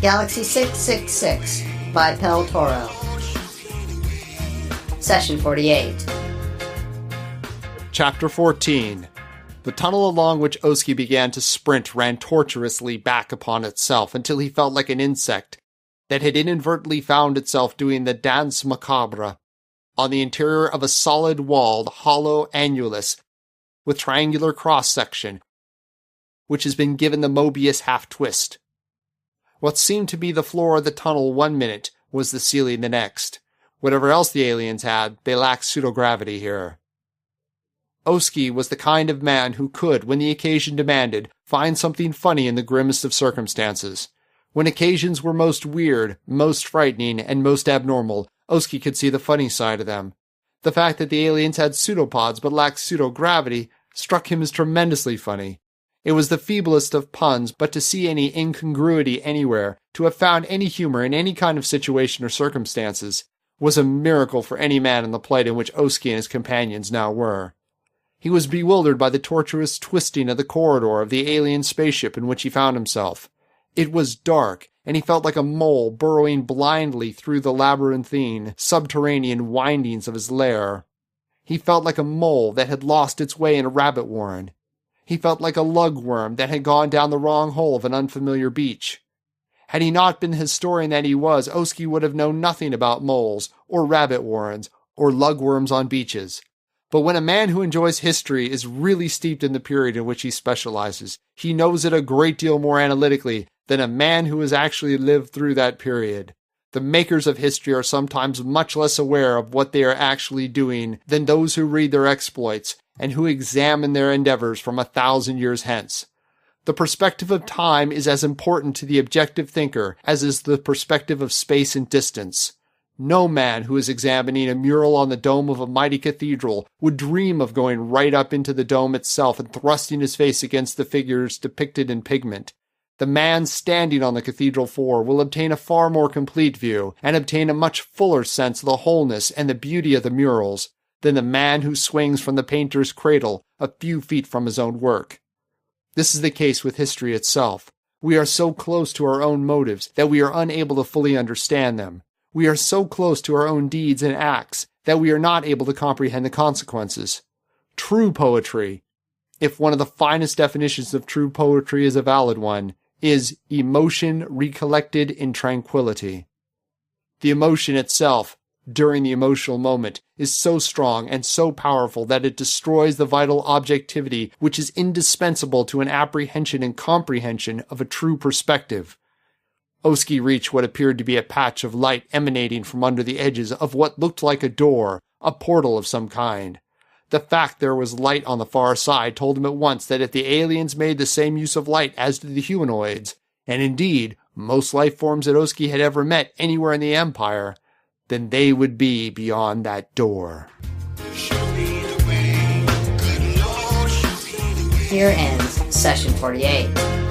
Galaxy 666 by Pel Toro. Session 48. Chapter 14. The tunnel along which Oski began to sprint ran tortuously back upon itself until he felt like an insect that had inadvertently found itself doing the danse macabre on the interior of a solid-walled, hollow annulus with triangular cross-section, which has been given the Mobius half-twist. What seemed to be the floor of the tunnel 1 minute was the ceiling the next. Whatever else the aliens had, they lacked pseudogravity here. Oski was the kind of man who could, when the occasion demanded, find something funny in the grimmest of circumstances. When occasions were most weird, most frightening, and most abnormal, Oski could see the funny side of them. The fact that the aliens had pseudopods but lacked pseudogravity struck him as tremendously funny. It was the feeblest of puns, but to see any incongruity anywhere, to have found any humor in any kind of situation or circumstances, was a miracle for any man in the plight in which Oski and his companions now were. He was bewildered by the tortuous twisting of the corridor of the alien spaceship in which he found himself. It was dark, and he felt like a mole burrowing blindly through the labyrinthine, subterranean windings of his lair. He felt like a mole that had lost its way in a rabbit warren. He felt like a lugworm that had gone down the wrong hole of an unfamiliar beach. Had he not been the historian that he was, Oski would have known nothing about moles, or rabbit warrens, or lugworms on beaches. But when a man who enjoys history is really steeped in the period in which he specializes, he knows it a great deal more analytically than a man who has actually lived through that period. The makers of history are sometimes much less aware of what they are actually doing than those who read their exploits and who examine their endeavors from 1,000 years hence. The perspective of time is as important to the objective thinker as is the perspective of space and distance. No man who is examining a mural on the dome of a mighty cathedral would dream of going right up into the dome itself and thrusting his face against the figures depicted in pigment. The man standing on the cathedral floor will obtain a far more complete view and obtain a much fuller sense of the wholeness and the beauty of the murals than the man who swings from the painter's cradle a few feet from his own work. This is the case with history itself. We are so close to our own motives that we are unable to fully understand them. We are so close to our own deeds and acts that we are not able to comprehend the consequences. True poetry, if one of the finest definitions of true poetry is a valid one, is emotion recollected in tranquility. The emotion itself, during the emotional moment, is so strong and so powerful that it destroys the vital objectivity which is indispensable to an apprehension and comprehension of a true perspective. Oski reached what appeared to be a patch of light emanating from under the edges of what looked like a door, a portal of some kind. The fact there was light on the far side told him at once that if the aliens made the same use of light as did the humanoids, and indeed most life forms that Oski had ever met anywhere in the Empire, then they would be beyond that door. Here ends Session 48.